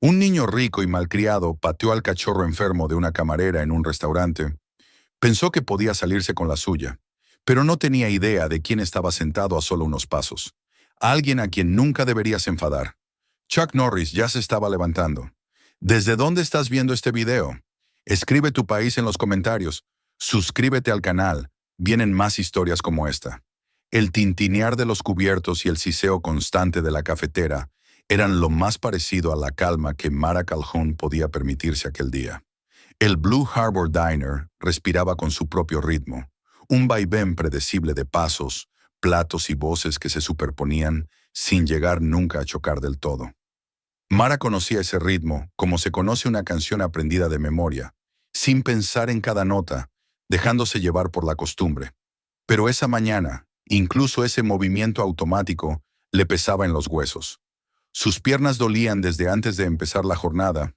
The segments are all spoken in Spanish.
Un niño rico y malcriado pateó al cachorro enfermo de una camarera en un restaurante. Pensó que podía salirse con la suya, pero no tenía idea de quién estaba sentado a solo unos pasos. Alguien a quien nunca deberías enfadar. Chuck Norris ya se estaba levantando. ¿Desde dónde estás viendo este video? Escribe tu país en los comentarios. Suscríbete al canal. Vienen más historias como esta. El tintinear de los cubiertos y el siseo constante de la cafetera eran lo más parecido a la calma que Mara Calhoun podía permitirse aquel día. El Blue Harbor Diner respiraba con su propio ritmo, un vaivén predecible de pasos, platos y voces que se superponían sin llegar nunca a chocar del todo. Mara conocía ese ritmo como se conoce una canción aprendida de memoria, sin pensar en cada nota, dejándose llevar por la costumbre. Pero esa mañana, incluso ese movimiento automático le pesaba en los huesos. Sus piernas dolían desde antes de empezar la jornada.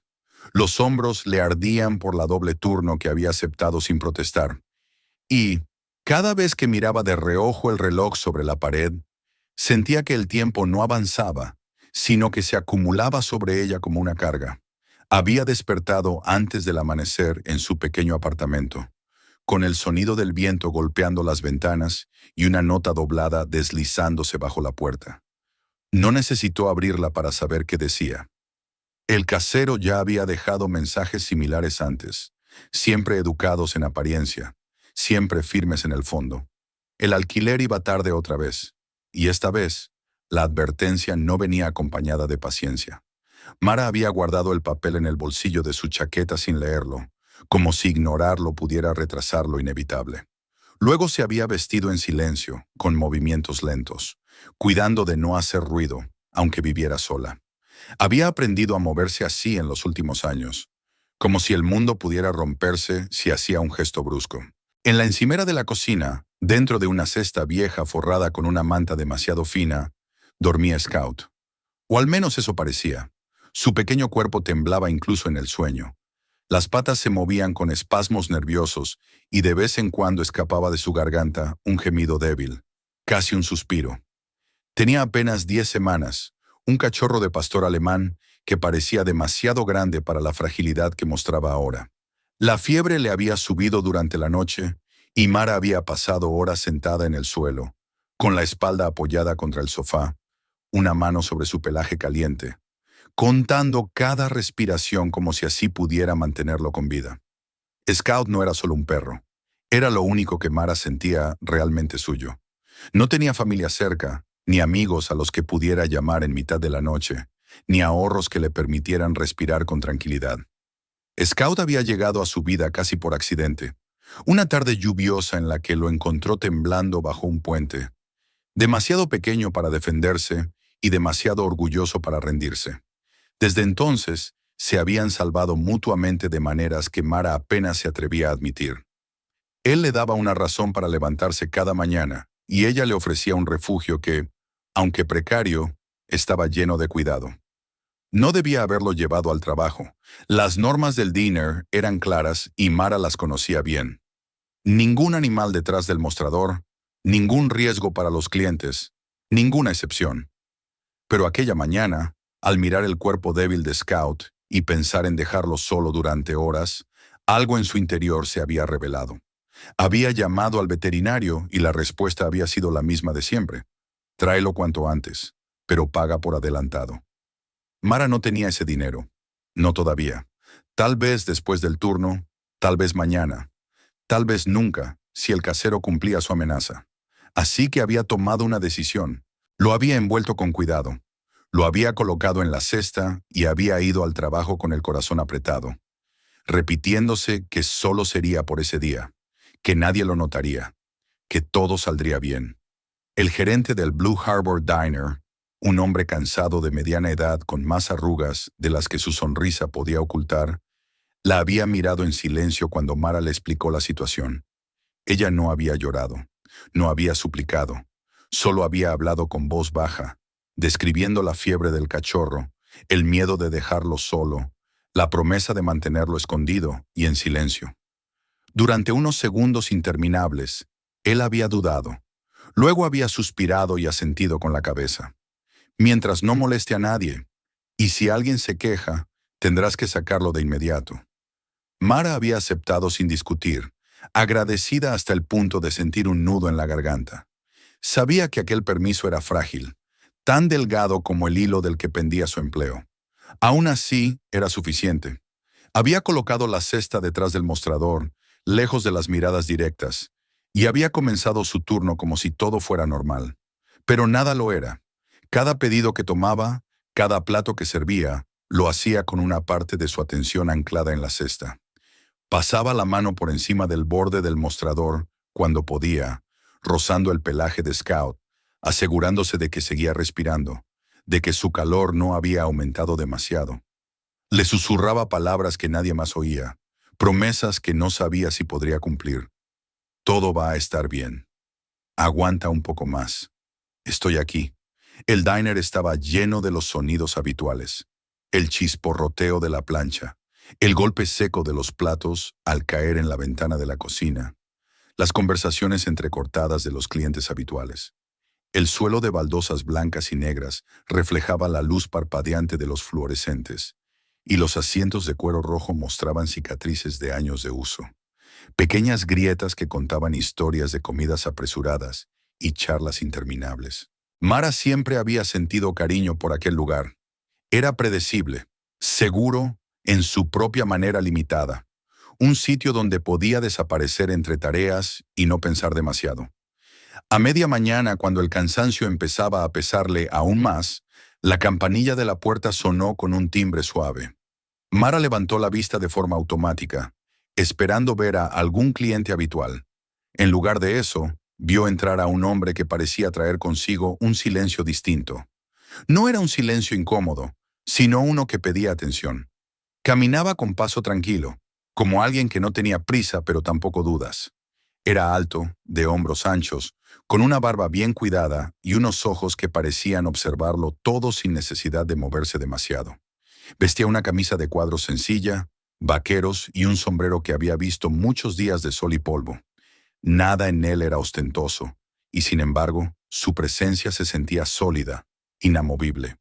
Los hombros le ardían por la doble turno que había aceptado sin protestar. Y, cada vez que miraba de reojo el reloj sobre la pared, sentía que el tiempo no avanzaba, sino que se acumulaba sobre ella como una carga. Había despertado antes del amanecer en su pequeño apartamento, con el sonido del viento golpeando las ventanas y una nota doblada deslizándose bajo la puerta. No necesitó abrirla para saber qué decía. El casero ya había dejado mensajes similares antes, siempre educados en apariencia, siempre firmes en el fondo. El alquiler iba tarde otra vez, y esta vez, la advertencia no venía acompañada de paciencia. Mara había guardado el papel en el bolsillo de su chaqueta sin leerlo, como si ignorarlo pudiera retrasar lo inevitable. Luego se había vestido en silencio, con movimientos lentos, cuidando de no hacer ruido, aunque viviera sola. Había aprendido a moverse así en los últimos años, como si el mundo pudiera romperse si hacía un gesto brusco. En la encimera de la cocina, dentro de una cesta vieja forrada con una manta demasiado fina, dormía Scout. O al menos eso parecía. Su pequeño cuerpo temblaba incluso en el sueño. Las patas se movían con espasmos nerviosos y de vez en cuando escapaba de su garganta un gemido débil, casi un suspiro. Tenía apenas 10 semanas, un cachorro de pastor alemán que parecía demasiado grande para la fragilidad que mostraba ahora. La fiebre le había subido durante la noche y Mara había pasado horas sentada en el suelo, con la espalda apoyada contra el sofá, una mano sobre su pelaje caliente, contando cada respiración como si así pudiera mantenerlo con vida. Scout no era solo un perro, era lo único que Mara sentía realmente suyo. No tenía familia cerca, ni amigos a los que pudiera llamar en mitad de la noche, ni ahorros que le permitieran respirar con tranquilidad. Scout había llegado a su vida casi por accidente, una tarde lluviosa en la que lo encontró temblando bajo un puente, demasiado pequeño para defenderse y demasiado orgulloso para rendirse. Desde entonces, se habían salvado mutuamente de maneras que Mara apenas se atrevía a admitir. Él le daba una razón para levantarse cada mañana, y ella le ofrecía un refugio que, aunque precario, estaba lleno de cuidado. No debía haberlo llevado al trabajo. Las normas del diner eran claras y Mara las conocía bien. Ningún animal detrás del mostrador, ningún riesgo para los clientes, ninguna excepción. Pero aquella mañana, al mirar el cuerpo débil de Scout y pensar en dejarlo solo durante horas, algo en su interior se había revelado. Había llamado al veterinario y la respuesta había sido la misma de siempre. Tráelo cuanto antes, pero paga por adelantado. Mara no tenía ese dinero. No todavía. Tal vez después del turno, tal vez mañana, tal vez nunca, si el casero cumplía su amenaza. Así que había tomado una decisión. Lo había envuelto con cuidado. Lo había colocado en la cesta y había ido al trabajo con el corazón apretado, repitiéndose que solo sería por ese día, que nadie lo notaría, que todo saldría bien. El gerente del Blue Harbor Diner, un hombre cansado de mediana edad con más arrugas de las que su sonrisa podía ocultar, la había mirado en silencio cuando Mara le explicó la situación. Ella no había llorado, no había suplicado, solo había hablado con voz baja, describiendo la fiebre del cachorro, el miedo de dejarlo solo, la promesa de mantenerlo escondido y en silencio. Durante unos segundos interminables, él había dudado. Luego había suspirado y asentido con la cabeza. Mientras no moleste a nadie, y si alguien se queja, Tendrás que sacarlo de inmediato. Mara había aceptado sin discutir, agradecida hasta el punto de sentir un nudo en la garganta. Sabía que aquel permiso era frágil, tan delgado como el hilo del que pendía su empleo. Aún así, era suficiente. Había colocado la cesta detrás del mostrador, lejos de las miradas directas, y había comenzado su turno como si todo fuera normal. Pero nada lo era. Cada pedido que tomaba, cada plato que servía, lo hacía con una parte de su atención anclada en la cesta. Pasaba la mano por encima del borde del mostrador cuando podía, rozando el pelaje de Scout, asegurándose de que seguía respirando, de que su calor no había aumentado demasiado. Le susurraba palabras que nadie más oía, promesas que no sabía si podría cumplir. Todo va a estar bien. Aguanta un poco más. Estoy aquí. El diner estaba lleno de los sonidos habituales. El chisporroteo de la plancha, el golpe seco de los platos al caer en la ventana de la cocina, las conversaciones entrecortadas de los clientes habituales. El suelo de baldosas blancas y negras reflejaba la luz parpadeante de los fluorescentes, y los asientos de cuero rojo mostraban cicatrices de años de uso, pequeñas grietas que contaban historias de comidas apresuradas y charlas interminables. Mara siempre había sentido cariño por aquel lugar. Era predecible, seguro, en su propia manera limitada, un sitio donde podía desaparecer entre tareas y no pensar demasiado. A media mañana, cuando el cansancio empezaba a pesarle aún más, la campanilla de la puerta sonó con un timbre suave. Mara levantó la vista de forma automática, esperando ver a algún cliente habitual. En lugar de eso, vio entrar a un hombre que parecía traer consigo un silencio distinto. No era un silencio incómodo, sino uno que pedía atención. Caminaba con paso tranquilo, como alguien que no tenía prisa pero tampoco dudas. Era alto, de hombros anchos, con una barba bien cuidada y unos ojos que parecían observarlo todo sin necesidad de moverse demasiado. Vestía una camisa de cuadros sencilla, vaqueros y un sombrero que había visto muchos días de sol y polvo. Nada en él era ostentoso, y sin embargo, su presencia se sentía sólida, inamovible.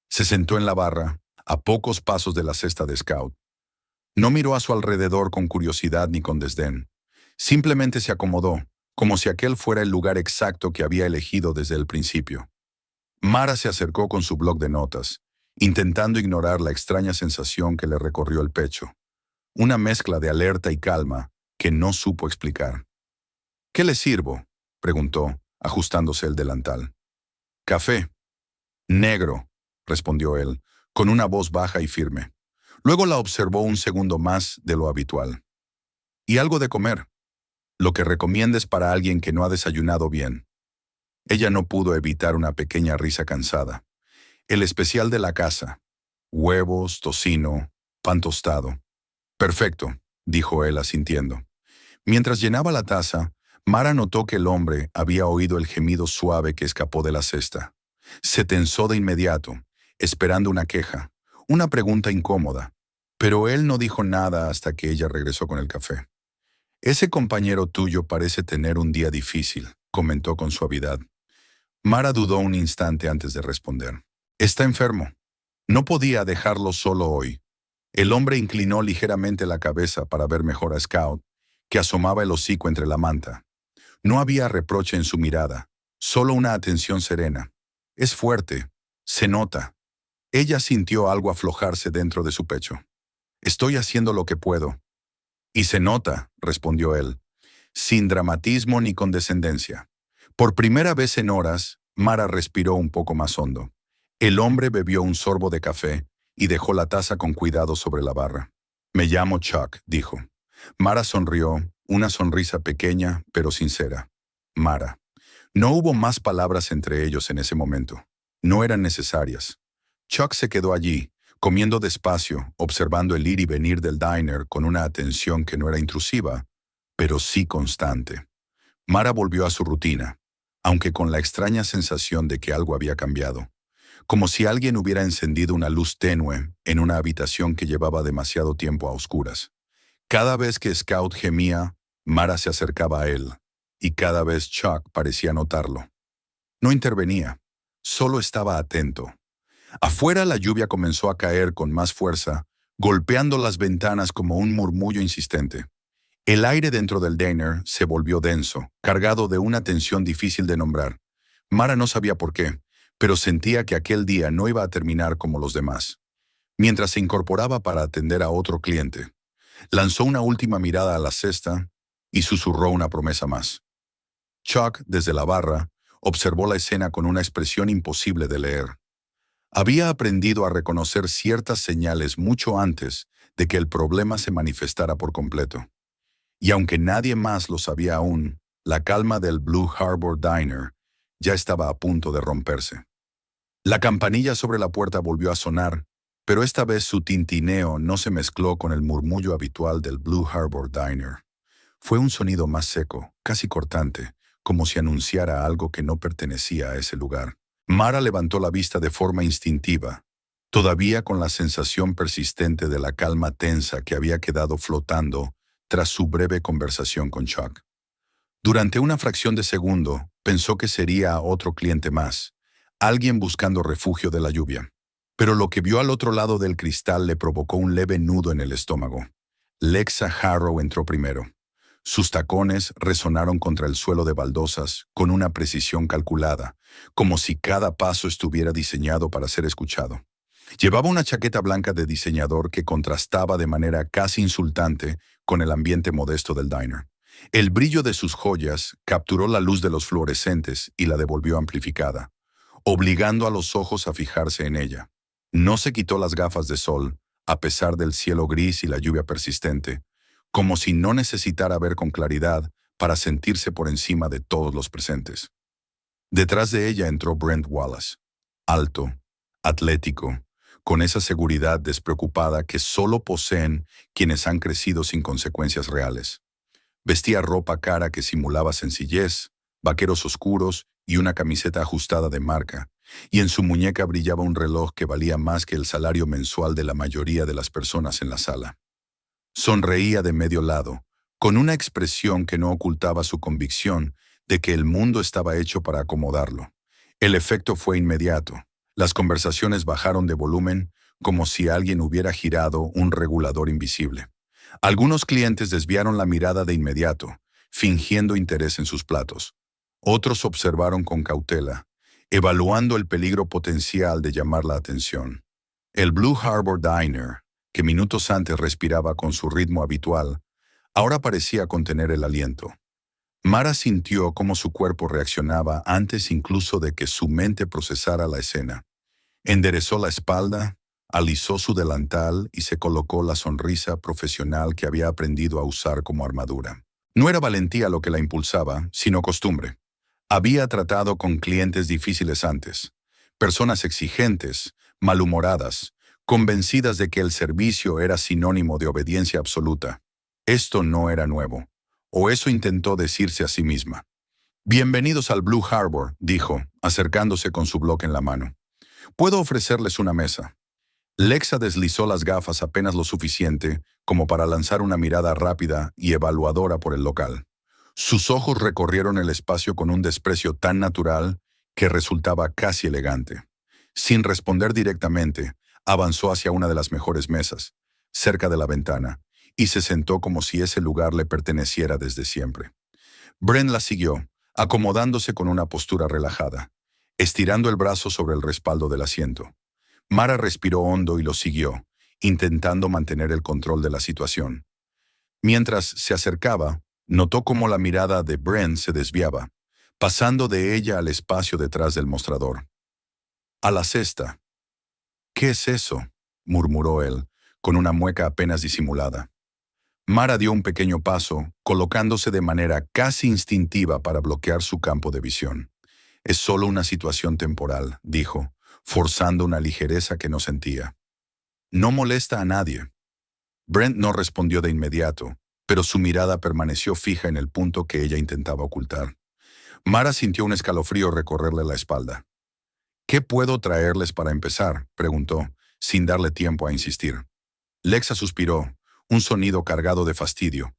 Se sentó en la barra, a pocos pasos de la cesta de Scout. No miró a su alrededor con curiosidad ni con desdén. Simplemente se acomodó, como si aquel fuera el lugar exacto que había elegido desde el principio. Mara se acercó con su bloc de notas, intentando ignorar la extraña sensación que le recorrió el pecho. Una mezcla de alerta y calma que no supo explicar. «¿Qué le sirvo?», preguntó, ajustándose el delantal. «Café». «Negro», respondió él, con una voz baja y firme. Luego la observó un segundo más de lo habitual. «¿Y algo de comer? Lo que recomiendes para alguien que no ha desayunado bien». Ella no pudo evitar una pequeña risa cansada. «El especial de la casa. Huevos, tocino, pan tostado». «Perfecto», dijo él asintiendo. Mientras llenaba la taza, Mara notó que el hombre había oído el gemido suave que escapó de la cesta. Se tensó de inmediato, esperando una queja, una pregunta incómoda. Pero él no dijo nada hasta que ella regresó con el café. «Ese compañero tuyo parece tener un día difícil», comentó con suavidad. Mara dudó un instante antes de responder. «Está enfermo. No podía dejarlo solo hoy». El hombre inclinó ligeramente la cabeza para ver mejor a Scout, que asomaba el hocico entre la manta. No había reproche en su mirada, solo una atención serena. «Es fuerte. Se nota». Ella sintió algo aflojarse dentro de su pecho. «Estoy haciendo lo que puedo». «Y se nota», respondió él, sin dramatismo ni condescendencia. Por primera vez en horas, Mara respiró un poco más hondo. El hombre bebió un sorbo de café y dejó la taza con cuidado sobre la barra. «Me llamo Chuck», dijo. Mara sonrió, una sonrisa pequeña pero sincera. Mara. No hubo más palabras entre ellos en ese momento. No eran necesarias. Chuck se quedó allí, comiendo despacio, observando el ir y venir del diner con una atención que no era intrusiva, pero sí constante. Mara volvió a su rutina, aunque con la extraña sensación de que algo había cambiado, como si alguien hubiera encendido una luz tenue en una habitación que llevaba demasiado tiempo a oscuras. Cada vez que Scout gemía, Mara se acercaba a él, y cada vez Chuck parecía notarlo. No intervenía, solo estaba atento. Afuera la lluvia comenzó a caer con más fuerza golpeando las ventanas como un murmullo insistente. El aire dentro del diner se volvió denso, cargado de una tensión difícil de nombrar. Mara no sabía por qué, pero sentía que aquel día no iba a terminar como los demás. Mientras se incorporaba para atender a otro cliente, lanzó una última mirada a la cesta y susurró una promesa más. Chuck, desde la barra, observó la escena con una expresión imposible de leer. Había aprendido a reconocer ciertas señales mucho antes de que el problema se manifestara por completo. Y aunque nadie más lo sabía aún, la calma del Blue Harbor Diner ya estaba a punto de romperse. La campanilla sobre la puerta volvió a sonar, pero esta vez su tintineo no se mezcló con el murmullo habitual del Blue Harbor Diner. Fue un sonido más seco, casi cortante, como si anunciara algo que no pertenecía a ese lugar. Mara levantó la vista de forma instintiva, todavía con la sensación persistente de la calma tensa que había quedado flotando tras su breve conversación con Chuck. Durante una fracción de segundo, pensó que sería otro cliente más, alguien buscando refugio de la lluvia. Pero lo que vio al otro lado del cristal le provocó un leve nudo en el estómago. Lexa Harrow entró primero. Sus tacones resonaron contra el suelo de baldosas con una precisión calculada, como si cada paso estuviera diseñado para ser escuchado. Llevaba una chaqueta blanca de diseñador que contrastaba de manera casi insultante con el ambiente modesto del diner. El brillo de sus joyas capturó la luz de los fluorescentes y la devolvió amplificada, obligando a los ojos a fijarse en ella. No se quitó las gafas de sol, a pesar del cielo gris y la lluvia persistente, como si no necesitara ver con claridad para sentirse por encima de todos los presentes. Detrás de ella entró Brent Wallace, alto, atlético, con esa seguridad despreocupada que solo poseen quienes han crecido sin consecuencias reales. Vestía ropa cara que simulaba sencillez, vaqueros oscuros y una camiseta ajustada de marca, y en su muñeca brillaba un reloj que valía más que el salario mensual de la mayoría de las personas en la sala. Sonreía de medio lado, con una expresión que no ocultaba su convicción de que el mundo estaba hecho para acomodarlo. El efecto fue inmediato. Las conversaciones bajaron de volumen como si alguien hubiera girado un regulador invisible. Algunos clientes desviaron la mirada de inmediato, fingiendo interés en sus platos. Otros observaron con cautela, evaluando el peligro potencial de llamar la atención. El Blue Harbor Diner, que minutos antes respiraba con su ritmo habitual, ahora parecía contener el aliento. Mara sintió cómo su cuerpo reaccionaba antes incluso de que su mente procesara la escena. Enderezó la espalda, alisó su delantal y se colocó la sonrisa profesional que había aprendido a usar como armadura. No era valentía lo que la impulsaba, sino costumbre. Había tratado con clientes difíciles antes, personas exigentes, malhumoradas, convencidas de que el servicio era sinónimo de obediencia absoluta. Esto no era nuevo, o eso intentó decirse a sí misma. «Bienvenidos al Blue Harbor», dijo, acercándose con su bloque en la mano. «Puedo ofrecerles una mesa». Lexa deslizó las gafas apenas lo suficiente como para lanzar una mirada rápida y evaluadora por el local. Sus ojos recorrieron el espacio con un desprecio tan natural que resultaba casi elegante. Sin responder directamente, avanzó hacia una de las mejores mesas, cerca de la ventana, y se sentó como si ese lugar le perteneciera desde siempre. Brent la siguió, acomodándose con una postura relajada, estirando el brazo sobre el respaldo del asiento. Mara respiró hondo y lo siguió, intentando mantener el control de la situación. Mientras se acercaba, notó cómo la mirada de Brent se desviaba, pasando de ella al espacio detrás del mostrador. «A la cesta». «¿Qué es eso?», murmuró él, con una mueca apenas disimulada. Mara dio un pequeño paso, colocándose de manera casi instintiva para bloquear su campo de visión. «Es solo una situación temporal», dijo, forzando una ligereza que no sentía. «No molesta a nadie». Brent no respondió de inmediato, pero su mirada permaneció fija en el punto que ella intentaba ocultar. Mara sintió un escalofrío recorrerle la espalda. «¿Qué puedo traerles para empezar?», preguntó, sin darle tiempo a insistir. Lexa suspiró, un sonido cargado de fastidio.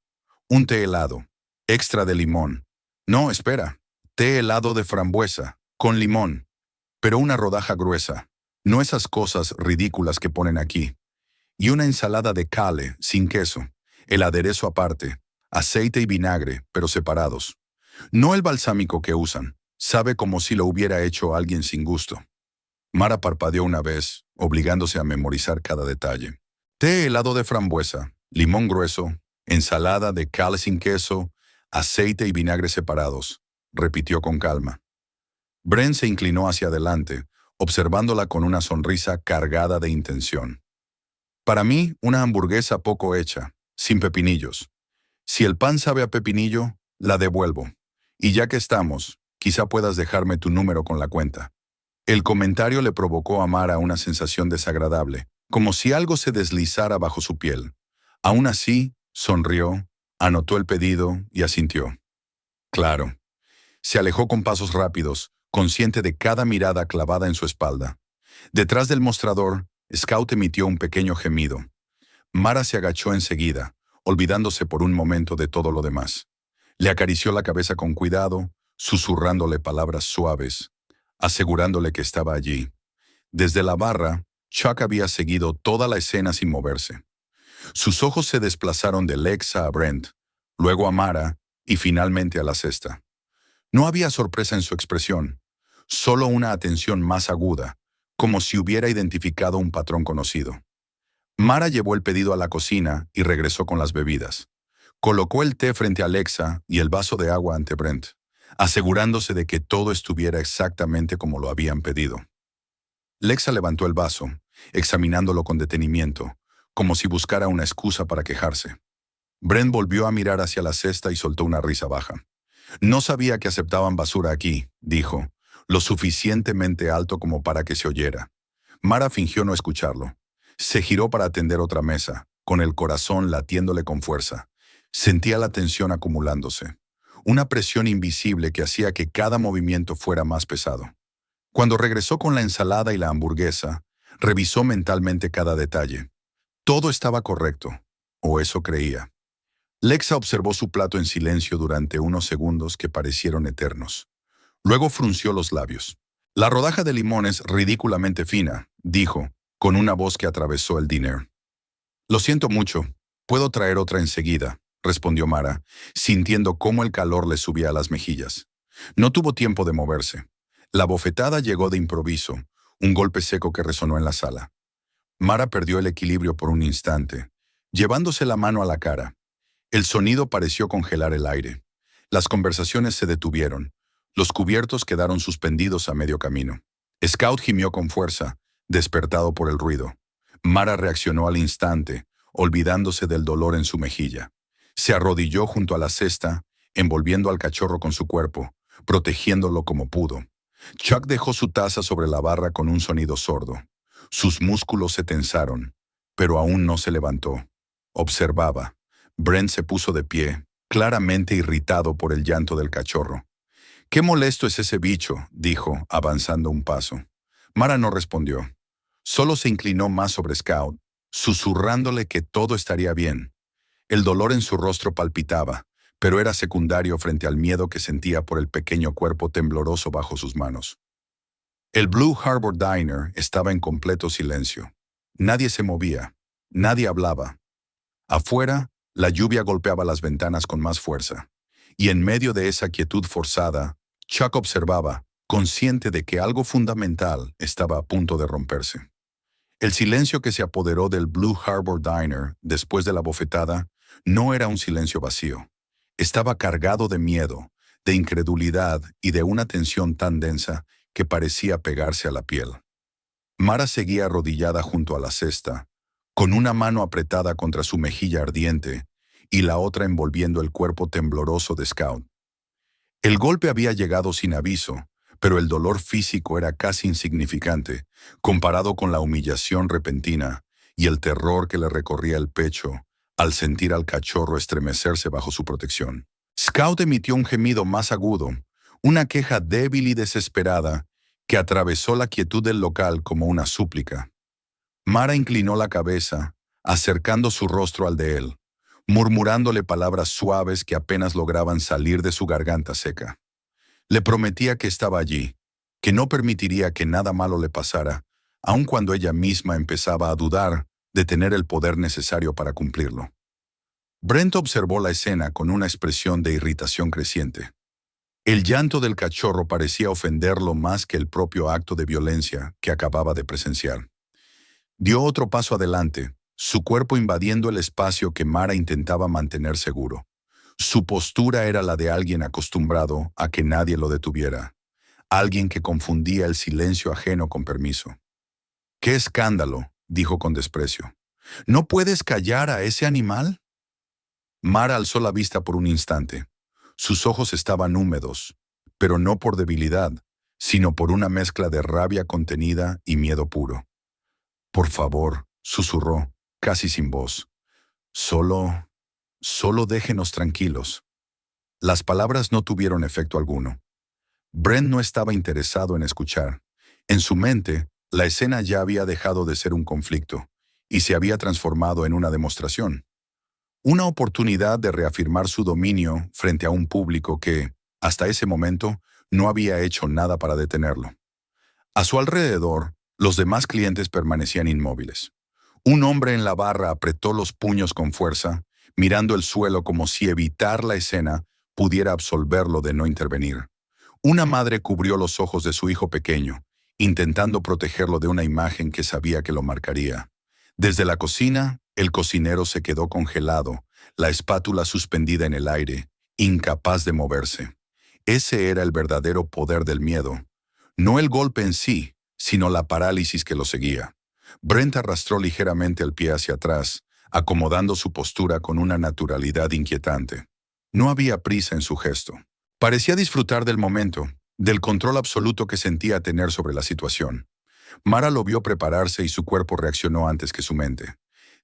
«Un té helado, extra de limón». «No, espera, té helado de frambuesa, con limón, pero una rodaja gruesa. No esas cosas ridículas que ponen aquí». y una ensalada de kale, sin queso, el aderezo aparte, aceite y vinagre, pero separados. No el balsámico que usan, sabe como si lo hubiera hecho alguien sin gusto. Mara parpadeó una vez, obligándose a memorizar cada detalle. Té helado de frambuesa, limón grueso, ensalada de kale sin queso, aceite y vinagre separados, repitió con calma. Brent se inclinó hacia adelante, observándola con una sonrisa cargada de intención. Para mí, una hamburguesa poco hecha, sin pepinillos. Si el pan sabe a pepinillo, la devuelvo. Y ya que estamos, quizá puedas dejarme tu número con la cuenta. El comentario le provocó a Mara una sensación desagradable, como si algo se deslizara bajo su piel. Aún así, sonrió, anotó el pedido y asintió. Claro. Se alejó con pasos rápidos, consciente de cada mirada clavada en su espalda. Detrás del mostrador, Scout emitió un pequeño gemido. Mara se agachó enseguida, olvidándose por un momento de todo lo demás. Le acarició la cabeza con cuidado, susurrándole palabras suaves, asegurándole que estaba allí. Desde la barra, Chuck había seguido toda la escena sin moverse. Sus ojos se desplazaron de Lexa a Brent, luego a Mara y finalmente a la cesta. No había sorpresa en su expresión, solo una atención más aguda, como si hubiera identificado un patrón conocido. Mara llevó el pedido a la cocina y regresó con las bebidas. Colocó el té frente a Alexa y el vaso de agua ante Brent, asegurándose de que todo estuviera exactamente como lo habían pedido. Lexa levantó el vaso, examinándolo con detenimiento, como si buscara una excusa para quejarse. Brent volvió a mirar hacia la cesta y soltó una risa baja. No sabía que aceptaban basura aquí, dijo, lo suficientemente alto como para que se oyera. Mara fingió no escucharlo. Se giró para atender otra mesa, con el corazón latiéndole con fuerza. Sentía la tensión acumulándose, una presión invisible que hacía que cada movimiento fuera más pesado. Cuando regresó con la ensalada y la hamburguesa, revisó mentalmente cada detalle. Todo estaba correcto, o eso creía. Lexa observó su plato en silencio durante unos segundos que parecieron eternos. Luego frunció los labios. La rodaja de limón es ridículamente fina, dijo, con una voz que atravesó el diner. Lo siento mucho, puedo traer otra enseguida, respondió Mara, sintiendo cómo el calor le subía a las mejillas. No tuvo tiempo de moverse. La bofetada llegó de improviso, un golpe seco que resonó en la sala. Mara perdió el equilibrio por un instante, llevándose la mano a la cara. El sonido pareció congelar el aire. Las conversaciones se detuvieron. Los cubiertos quedaron suspendidos a medio camino. Scout gimió con fuerza, despertado por el ruido. Mara reaccionó al instante, olvidándose del dolor en su mejilla. Se arrodilló junto a la cesta, envolviendo al cachorro con su cuerpo, protegiéndolo como pudo. Chuck dejó su taza sobre la barra con un sonido sordo. Sus músculos se tensaron, pero aún no se levantó. Observaba. Brent se puso de pie, claramente irritado por el llanto del cachorro. «Qué molesto es ese bicho», dijo, avanzando un paso. Mara no respondió. Solo se inclinó más sobre Scout, susurrándole que todo estaría bien. El dolor en su rostro palpitaba, pero era secundario frente al miedo que sentía por el pequeño cuerpo tembloroso bajo sus manos. El Blue Harbor Diner estaba en completo silencio. Nadie se movía, nadie hablaba. Afuera, la lluvia golpeaba las ventanas con más fuerza, y en medio de esa quietud forzada, Chuck observaba, consciente de que algo fundamental estaba a punto de romperse. El silencio que se apoderó del Blue Harbor Diner después de la bofetada no era un silencio vacío. Estaba cargado de miedo, de incredulidad y de una tensión tan densa que parecía pegarse a la piel. Mara seguía arrodillada junto a la cesta, con una mano apretada contra su mejilla ardiente y la otra envolviendo el cuerpo tembloroso de Scout. El golpe había llegado sin aviso, pero el dolor físico era casi insignificante, comparado con la humillación repentina y el terror que le recorría el pecho al sentir al cachorro estremecerse bajo su protección. Scout emitió un gemido más agudo, una queja débil y desesperada que atravesó la quietud del local como una súplica. Mara inclinó la cabeza, acercando su rostro al de él, murmurándole palabras suaves que apenas lograban salir de su garganta seca. Le prometía que estaba allí, que no permitiría que nada malo le pasara, aun cuando ella misma empezaba a dudar de tener el poder necesario para cumplirlo. Brent observó la escena con una expresión de irritación creciente. El llanto del cachorro parecía ofenderlo más que el propio acto de violencia que acababa de presenciar. Dio otro paso adelante, su cuerpo invadiendo el espacio que Mara intentaba mantener seguro. Su postura era la de alguien acostumbrado a que nadie lo detuviera, alguien que confundía el silencio ajeno con permiso. «¡Qué escándalo!», dijo con desprecio. «¿No puedes callar a ese animal?». Mara alzó la vista por un instante. Sus ojos estaban húmedos, pero no por debilidad, sino por una mezcla de rabia contenida y miedo puro. «Por favor», susurró, casi sin voz. Solo déjenos tranquilos». Las palabras no tuvieron efecto alguno. Brent no estaba interesado en escuchar. En su mente, la escena ya había dejado de ser un conflicto y se había transformado en una demostración. Una oportunidad de reafirmar su dominio frente a un público que, hasta ese momento, no había hecho nada para detenerlo. A su alrededor, los demás clientes permanecían inmóviles. Un hombre en la barra apretó los puños con fuerza, mirando el suelo como si evitar la escena pudiera absolverlo de no intervenir. Una madre cubrió los ojos de su hijo pequeño, intentando protegerlo de una imagen que sabía que lo marcaría. Desde la cocina, el cocinero se quedó congelado, la espátula suspendida en el aire, incapaz de moverse. Ese era el verdadero poder del miedo. No el golpe en sí, sino la parálisis que lo seguía. Brent arrastró ligeramente el pie hacia atrás, acomodando su postura con una naturalidad inquietante. No había prisa en su gesto. Parecía disfrutar del momento, del control absoluto que sentía tener sobre la situación. Mara lo vio prepararse y su cuerpo reaccionó antes que su mente.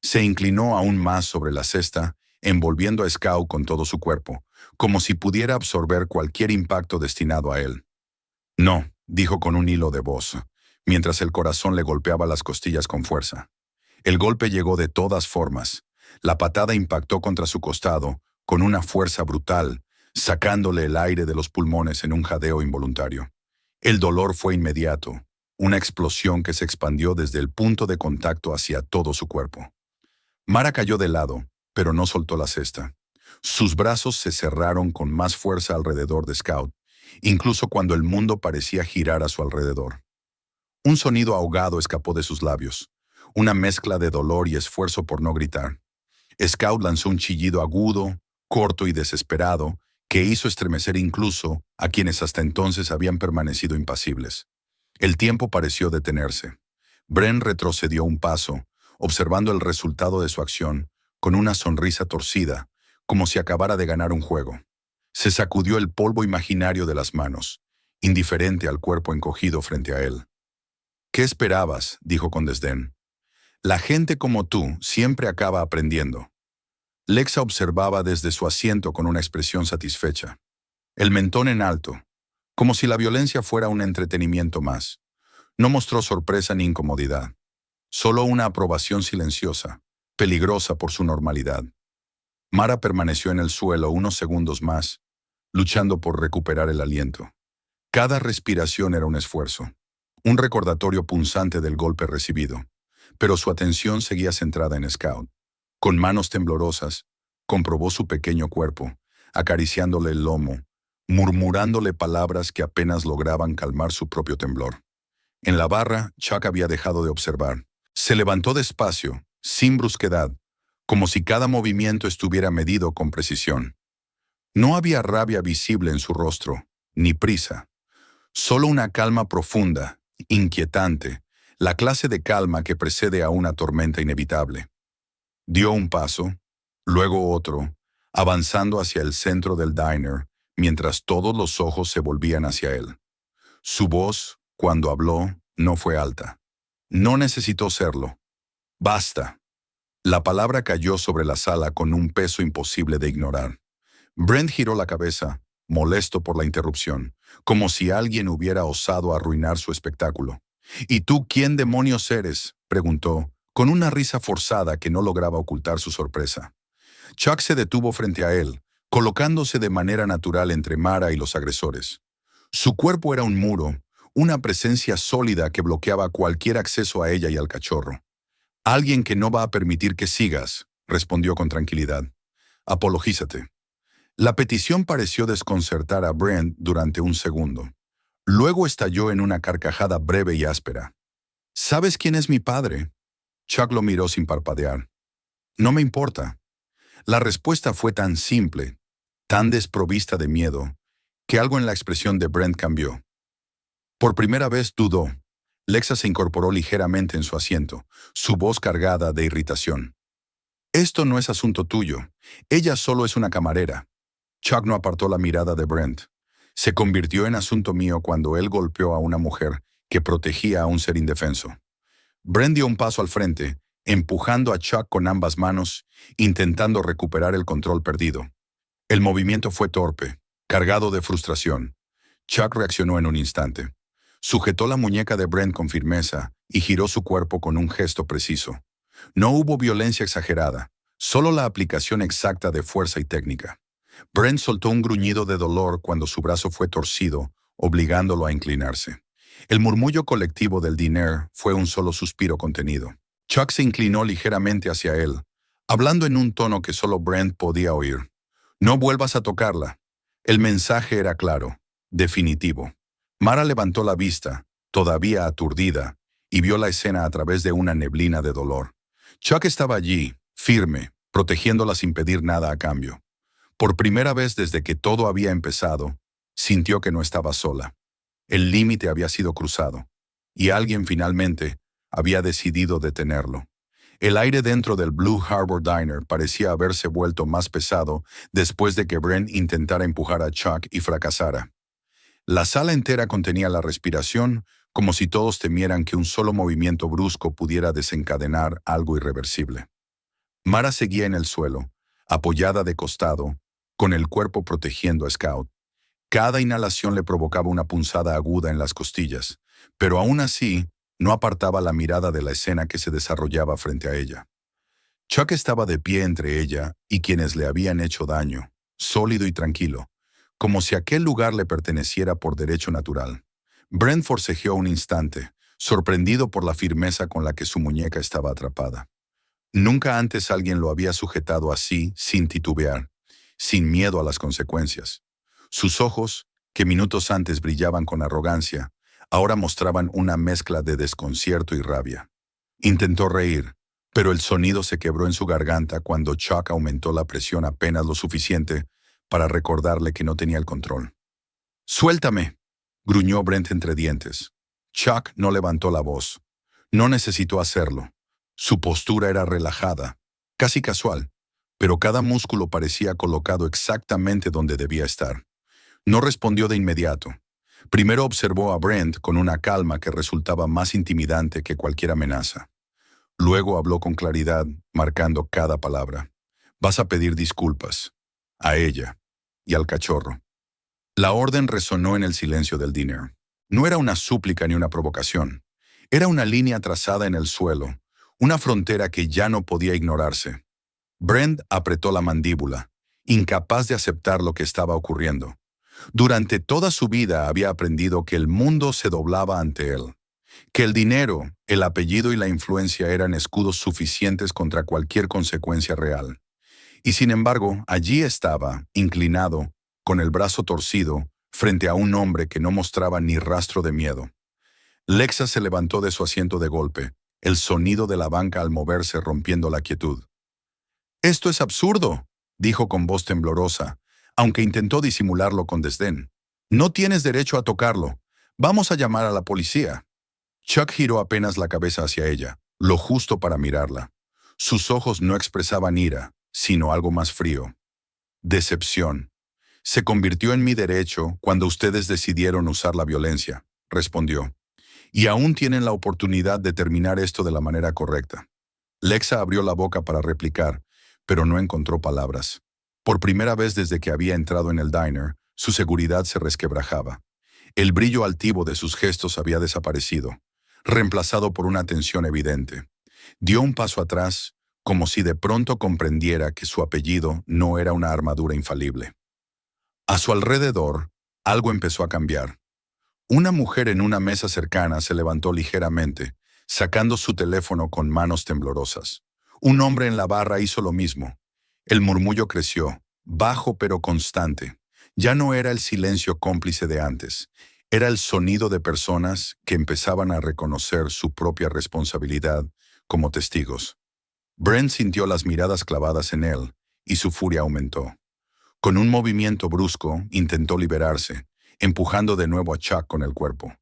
Se inclinó aún más sobre la cesta, envolviendo a Scout con todo su cuerpo, como si pudiera absorber cualquier impacto destinado a él. «No», dijo con un hilo de voz, mientras el corazón le golpeaba las costillas con fuerza. El golpe llegó de todas formas. La patada impactó contra su costado, con una fuerza brutal, sacándole el aire de los pulmones en un jadeo involuntario. El dolor fue inmediato, una explosión que se expandió desde el punto de contacto hacia todo su cuerpo. Mara cayó de lado, pero no soltó la cesta. Sus brazos se cerraron con más fuerza alrededor de Scout, incluso cuando el mundo parecía girar a su alrededor. Un sonido ahogado escapó de sus labios, una mezcla de dolor y esfuerzo por no gritar. Scout lanzó un chillido agudo, corto y desesperado, que hizo estremecer incluso a quienes hasta entonces habían permanecido impasibles. El tiempo pareció detenerse. Brent retrocedió un paso, observando el resultado de su acción, con una sonrisa torcida, como si acabara de ganar un juego. Se sacudió el polvo imaginario de las manos, indiferente al cuerpo encogido frente a él. «¿Qué esperabas?», dijo con desdén. «La gente como tú siempre acaba aprendiendo». Lexa observaba desde su asiento con una expresión satisfecha. El mentón en alto, como si la violencia fuera un entretenimiento más. No mostró sorpresa ni incomodidad. Solo una aprobación silenciosa, peligrosa por su normalidad. Mara permaneció en el suelo unos segundos más, luchando por recuperar el aliento. Cada respiración era un esfuerzo, un recordatorio punzante del golpe recibido, pero su atención seguía centrada en Scout. Con manos temblorosas, comprobó su pequeño cuerpo, acariciándole el lomo, murmurándole palabras que apenas lograban calmar su propio temblor. En la barra, Chuck había dejado de observar. Se levantó despacio, sin brusquedad, como si cada movimiento estuviera medido con precisión. No había rabia visible en su rostro, ni prisa. Solo una calma profunda, inquietante, la clase de calma que precede a una tormenta inevitable. Dio un paso, luego otro, avanzando hacia el centro del diner, mientras todos los ojos se volvían hacia él. Su voz, cuando habló, no fue alta. No necesitó serlo. «Basta». La palabra cayó sobre la sala con un peso imposible de ignorar. Brent giró la cabeza, molesto por la interrupción, como si alguien hubiera osado arruinar su espectáculo. «¿Y tú quién demonios eres?», preguntó, con una risa forzada que no lograba ocultar su sorpresa. Chuck se detuvo frente a él, colocándose de manera natural entre Mara y los agresores. Su cuerpo era un muro, una presencia sólida que bloqueaba cualquier acceso a ella y al cachorro. Alguien que no va a permitir que sigas, respondió con tranquilidad. Apologízate. La petición pareció desconcertar a Brent durante un segundo. Luego estalló en una carcajada breve y áspera. ¿Sabes quién es mi padre? Chuck lo miró sin parpadear. No me importa. La respuesta fue tan simple, tan desprovista de miedo, que algo en la expresión de Brent cambió. Por primera vez dudó. Lexa se incorporó ligeramente en su asiento, su voz cargada de irritación. Esto no es asunto tuyo. Ella solo es una camarera. Chuck no apartó la mirada de Brent. Se convirtió en asunto mío cuando él golpeó a una mujer que protegía a un ser indefenso. Brent dio un paso al frente, empujando a Chuck con ambas manos, intentando recuperar el control perdido. El movimiento fue torpe, cargado de frustración. Chuck reaccionó en un instante. Sujetó la muñeca de Brent con firmeza y giró su cuerpo con un gesto preciso. No hubo violencia exagerada, solo la aplicación exacta de fuerza y técnica. Brent soltó un gruñido de dolor cuando su brazo fue torcido, obligándolo a inclinarse. El murmullo colectivo del diner fue un solo suspiro contenido. Chuck se inclinó ligeramente hacia él, hablando en un tono que solo Brent podía oír. No vuelvas a tocarla. El mensaje era claro, definitivo. Mara levantó la vista, todavía aturdida, y vio la escena a través de una neblina de dolor. Chuck estaba allí, firme, protegiéndola sin pedir nada a cambio. Por primera vez desde que todo había empezado, sintió que no estaba sola. El límite había sido cruzado, y alguien finalmente había decidido detenerlo. El aire dentro del Blue Harbor Diner parecía haberse vuelto más pesado después de que Brent intentara empujar a Chuck y fracasara. La sala entera contenía la respiración, como si todos temieran que un solo movimiento brusco pudiera desencadenar algo irreversible. Mara seguía en el suelo, apoyada de costado, con el cuerpo protegiendo a Scout. Cada inhalación le provocaba una punzada aguda en las costillas, pero aún así no apartaba la mirada de la escena que se desarrollaba frente a ella. Chuck estaba de pie entre ella y quienes le habían hecho daño, sólido y tranquilo, como si aquel lugar le perteneciera por derecho natural. Brent forcejeó un instante, sorprendido por la firmeza con la que su muñeca estaba atrapada. Nunca antes alguien lo había sujetado así, sin titubear, sin miedo a las consecuencias. Sus ojos, que minutos antes brillaban con arrogancia, ahora mostraban una mezcla de desconcierto y rabia. Intentó reír, pero el sonido se quebró en su garganta cuando Chuck aumentó la presión apenas lo suficiente para recordarle que no tenía el control. «¡Suéltame!», gruñó Brent entre dientes. Chuck no levantó la voz. No necesitó hacerlo. Su postura era relajada, casi casual, pero cada músculo parecía colocado exactamente donde debía estar. No respondió de inmediato. Primero observó a Brent con una calma que resultaba más intimidante que cualquier amenaza. Luego habló con claridad, marcando cada palabra. «Vas a pedir disculpas. A ella. Y al cachorro». La orden resonó en el silencio del diner. No era una súplica ni una provocación. Era una línea trazada en el suelo, una frontera que ya no podía ignorarse. Brent apretó la mandíbula, incapaz de aceptar lo que estaba ocurriendo. Durante toda su vida había aprendido que el mundo se doblaba ante él, que el dinero, el apellido y la influencia eran escudos suficientes contra cualquier consecuencia real. Y sin embargo, allí estaba, inclinado, con el brazo torcido, frente a un hombre que no mostraba ni rastro de miedo. Lexa se levantó de su asiento de golpe, el sonido de la banca al moverse rompiendo la quietud. «Esto es absurdo», dijo con voz temblorosa, aunque intentó disimularlo con desdén. «No tienes derecho a tocarlo. Vamos a llamar a la policía». Chuck giró apenas la cabeza hacia ella, lo justo para mirarla. Sus ojos no expresaban ira, sino algo más frío. «Decepción. Se convirtió en mi derecho cuando ustedes decidieron usar la violencia», respondió. «Y aún tienen la oportunidad de terminar esto de la manera correcta». Lexa abrió la boca para replicar, pero no encontró palabras. Por primera vez desde que había entrado en el diner, su seguridad se resquebrajaba. El brillo altivo de sus gestos había desaparecido, reemplazado por una tensión evidente. Dio un paso atrás, como si de pronto comprendiera que su apellido no era una armadura infalible. A su alrededor, algo empezó a cambiar. Una mujer en una mesa cercana se levantó ligeramente, sacando su teléfono con manos temblorosas. Un hombre en la barra hizo lo mismo. El murmullo creció, bajo pero constante. Ya no era el silencio cómplice de antes. Era el sonido de personas que empezaban a reconocer su propia responsabilidad como testigos. Brent sintió las miradas clavadas en él y su furia aumentó. Con un movimiento brusco, intentó liberarse, empujando de nuevo a Chuck con el cuerpo.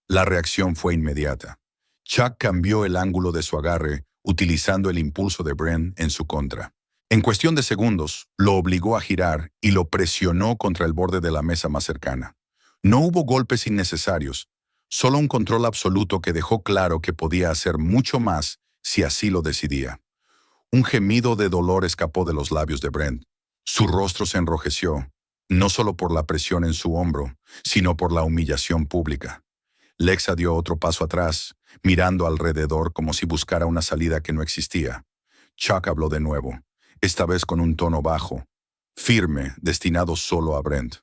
La reacción fue inmediata. Chuck cambió el ángulo de su agarre, utilizando el impulso de Brent en su contra. En cuestión de segundos, lo obligó a girar y lo presionó contra el borde de la mesa más cercana. No hubo golpes innecesarios, solo un control absoluto que dejó claro que podía hacer mucho más si así lo decidía. Un gemido de dolor escapó de los labios de Brent. Su rostro se enrojeció, no solo por la presión en su hombro, sino por la humillación pública. Lexa dio otro paso atrás, mirando alrededor como si buscara una salida que no existía. Chuck habló de nuevo, esta vez con un tono bajo, firme, destinado solo a Brent.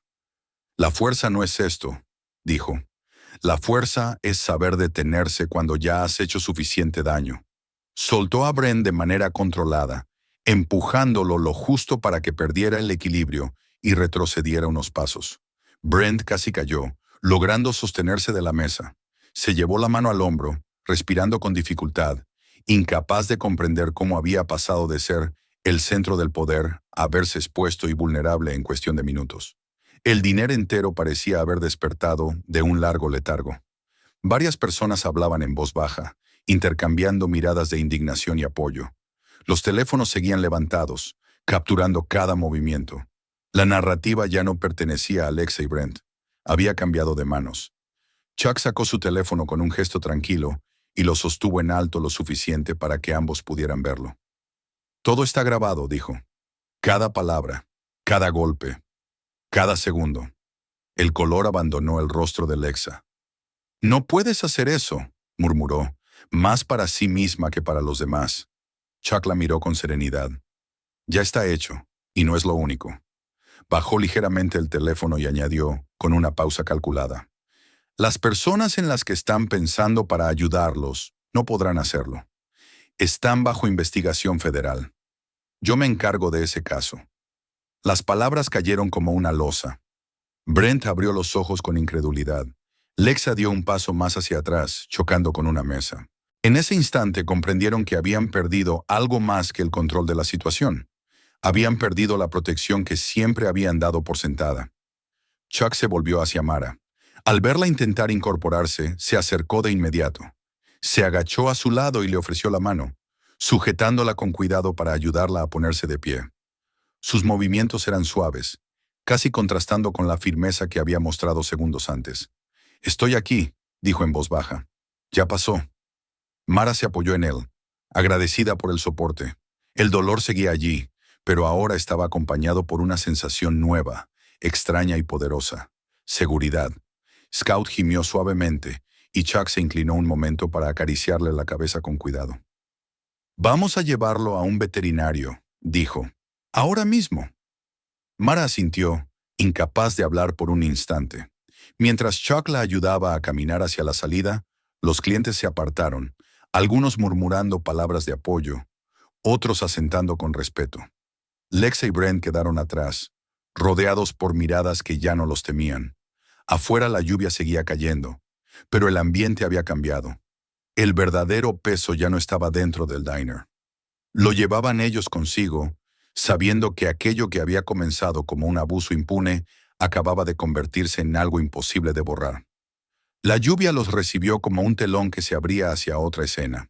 La fuerza no es esto, dijo. La fuerza es saber detenerse cuando ya has hecho suficiente daño. Soltó a Brent de manera controlada, empujándolo lo justo para que perdiera el equilibrio y retrocediera unos pasos. Brent casi cayó, logrando sostenerse de la mesa. Se llevó la mano al hombro, respirando con dificultad, incapaz de comprender cómo había pasado de ser el centro del poder a verse expuesto y vulnerable en cuestión de minutos. El dinero entero parecía haber despertado de un largo letargo. Varias personas hablaban en voz baja, intercambiando miradas de indignación y apoyo. Los teléfonos seguían levantados, capturando cada movimiento. La narrativa ya no pertenecía a Alexa y Brent. Había cambiado de manos. Chuck sacó su teléfono con un gesto tranquilo y lo sostuvo en alto lo suficiente para que ambos pudieran verlo. Todo está grabado, dijo. Cada palabra, cada golpe, cada segundo. El color abandonó el rostro de Lexa. «No puedes hacer eso», murmuró, más para sí misma que para los demás. Chuck la miró con serenidad. «Ya está hecho, y no es lo único». Bajó ligeramente el teléfono y añadió, con una pausa calculada. «Las personas en las que están pensando para ayudarlos no podrán hacerlo. Están bajo investigación federal. Yo me encargo de ese caso». Las palabras cayeron como una losa. Brent abrió los ojos con incredulidad. Lexa dio un paso más hacia atrás, chocando con una mesa. En ese instante comprendieron que habían perdido algo más que el control de la situación. Habían perdido la protección que siempre habían dado por sentada. Chuck se volvió hacia Mara. Al verla intentar incorporarse, se acercó de inmediato. Se agachó a su lado y le ofreció la mano, sujetándola con cuidado para ayudarla a ponerse de pie. Sus movimientos eran suaves, casi contrastando con la firmeza que había mostrado segundos antes. «Estoy aquí», dijo en voz baja. «Ya pasó». Mara se apoyó en él, agradecida por el soporte. El dolor seguía allí, pero ahora estaba acompañado por una sensación nueva, extraña y poderosa. Seguridad. Scout gimió suavemente, y Chuck se inclinó un momento para acariciarle la cabeza con cuidado. «Vamos a llevarlo a un veterinario», dijo. «Ahora mismo». Mara asintió, incapaz de hablar por un instante. Mientras Chuck la ayudaba a caminar hacia la salida, los clientes se apartaron, algunos murmurando palabras de apoyo, otros asentando con respeto. Lexa y Brent quedaron atrás, rodeados por miradas que ya no los temían. Afuera la lluvia seguía cayendo, pero el ambiente había cambiado. El verdadero peso ya no estaba dentro del diner. Lo llevaban ellos consigo, sabiendo que aquello que había comenzado como un abuso impune acababa de convertirse en algo imposible de borrar. La lluvia los recibió como un telón que se abría hacia otra escena.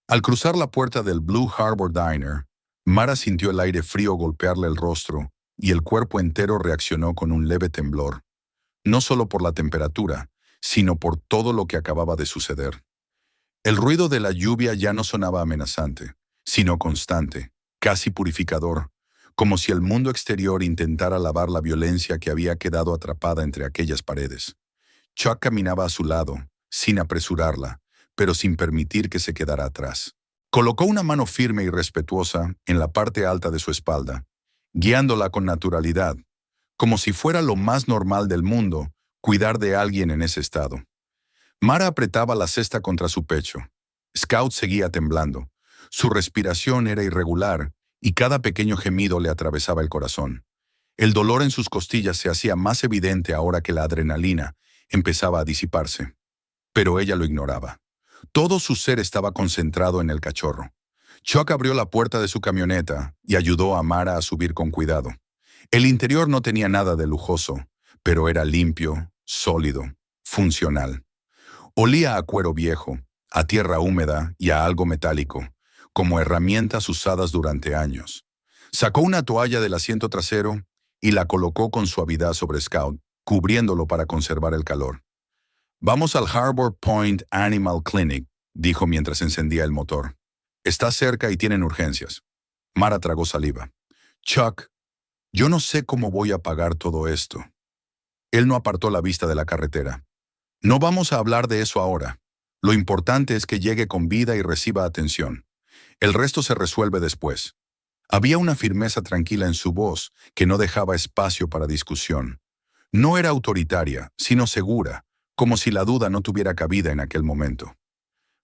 Al cruzar la puerta del Blue Harbor Diner, Mara sintió el aire frío golpearle el rostro y el cuerpo entero reaccionó con un leve temblor, no solo por la temperatura, sino por todo lo que acababa de suceder. El ruido de la lluvia ya no sonaba amenazante, sino constante, casi purificador, como si el mundo exterior intentara lavar la violencia que había quedado atrapada entre aquellas paredes. Chuck caminaba a su lado, sin apresurarla, pero sin permitir que se quedara atrás. Colocó una mano firme y respetuosa en la parte alta de su espalda, guiándola con naturalidad, como si fuera lo más normal del mundo cuidar de alguien en ese estado. Mara apretaba la cesta contra su pecho, Scout seguía temblando. Su respiración era irregular y cada pequeño gemido le atravesaba el corazón. El dolor en sus costillas se hacía más evidente ahora que la adrenalina empezaba a disiparse. Pero ella lo ignoraba. Todo su ser estaba concentrado en el cachorro. Chuck abrió la puerta de su camioneta y ayudó a Mara a subir con cuidado. El interior no tenía nada de lujoso, pero era limpio, sólido, funcional. Olía a cuero viejo, a tierra húmeda y a algo metálico, como herramientas usadas durante años. Sacó una toalla del asiento trasero y la colocó con suavidad sobre Scout, cubriéndolo para conservar el calor. «Vamos al Harbor Point Animal Clinic», dijo mientras encendía el motor. «Está cerca y tienen urgencias». Mara tragó saliva. «Chuck, yo no sé cómo voy a pagar todo esto». Él no apartó la vista de la carretera. «No vamos a hablar de eso ahora. Lo importante es que llegue con vida y reciba atención. El resto se resuelve después». Había una firmeza tranquila en su voz que no dejaba espacio para discusión. No era autoritaria, sino segura, como si la duda no tuviera cabida en aquel momento.